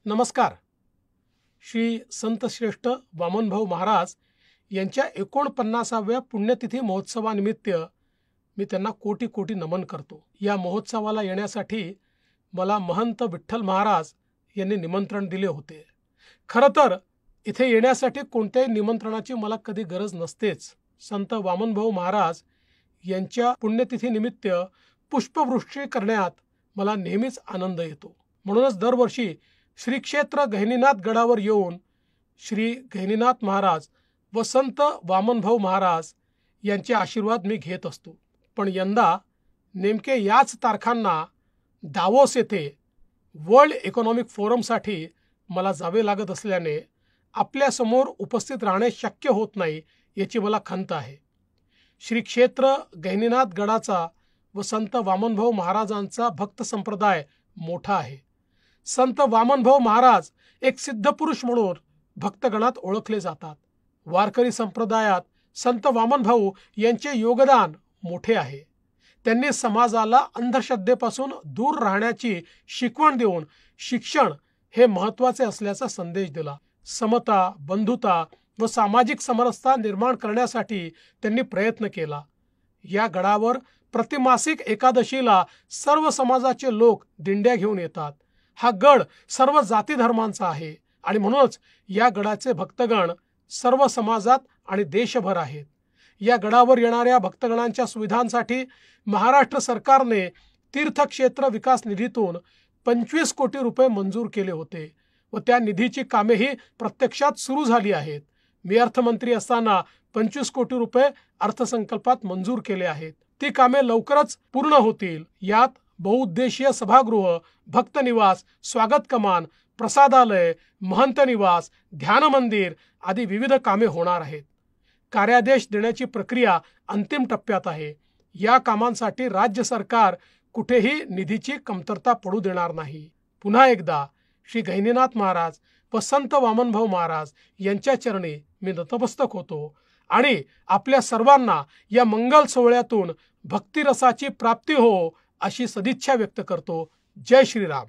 नमस्कार. श्री संत श्रेष्ठ वामनभाऊ महाराज यांच्या 49व्या पुण्यतिथी महोत्सवानिमित्त मी त्यांना कोटी कोटी नमन करतो. या महोत्सवाला येण्यासाठी मला महंत विठ्ठल महाराज यांनी निमंत्रण दिले होते. खरं तर इथे येण्यासाठी कोणत्याही निमंत्रणाची मला कधी गरज नसतेच. संत वामनभाऊ महाराज यांच्या पुण्यतिथीनिमित्त पुष्पवृष्टी करण्यात मला नेहमीच आनंद येतो. म्हणूनच दरवर्षी श्री क्षेत्र गहिनीनाथ गडावर येऊन श्री गहिनीनाथ महाराज व संत वामनभाऊ महाराज यांचे आशीर्वाद मी घेत असतो. पण यंदा नेमके याच तारखांना दावोस येथे वर्ल्ड इकॉनॉमिक फोरमसाठी मला जावे लागत असल्याने आपल्यासमोर उपस्थित राहणे शक्य होत नाही याची मला खंत आहे. श्री क्षेत्र गहिनीनाथ गडाचा व संत वामनभाऊ महाराजांचा भक्त संप्रदाय मोठा आहे. संत वामनभाऊ महाराज एक सिद्धपुरुष म्हणून भक्तगणात ओळखले जातात. वारकरी संप्रदायात संत वामनभाऊ यांचे योगदान मोठे आहे. त्यांनी समाजाला अंधश्रद्धेपासून दूर राहण्याची शिकवण देऊन शिक्षण हे महत्त्वाचे असल्याचा संदेश दिला. समता, बंधुता व सामाजिक समरसता निर्माण करण्यासाठी त्यांनी प्रयत्न केला. या गडावर प्रतिमासिक एकादशीला सर्व समाजाचे लोक दिंड्या घेऊन येतात. हा गड सर्व जाती धर्मांचा आहे आणि म्हणूनच या गडाचे भक्तगण सर्व समाजात आणि देशभर आहेत. या गडावर येणाऱ्या भक्तगणांच्या सुविधांसाठी महाराष्ट्र सरकारने तीर्थक्षेत्र विकास निधीतून 25 कोटी रुपये मंजूर केले होते व त्या निधीची कामेही प्रत्यक्षात सुरू झाली आहेत. मी अर्थमंत्री असताना 25 कोटी रुपये अर्थसंकल्पात मंजूर केले आहेत. ती कामे लवकरच पूर्ण होतील. यात बहुउद्देशीय सभागृह, भक्त निवास, स्वागत कमान, प्रसादालय, महंत निवास, ध्यान मंदिर आदी विविध कामे होणार आहेत. कार्यादेश देण्याची प्रक्रिया अंतिम टप्प्यात आहे. या कामांसाठी राज्य सरकार कुठेही निधीची कमतरता पडू देणार नाही. पुन्हा एकदा श्री गहिनीनाथ महाराज व संत वामनभाऊ महाराज यांच्या चरणी मी नतमस्तक होतो आणि आपल्या सर्वांना या मंगल सोहळ्यातून भक्तिरसाची प्राप्ती हो अशी सदिच्छा व्यक्त करतो. जय श्रीराम.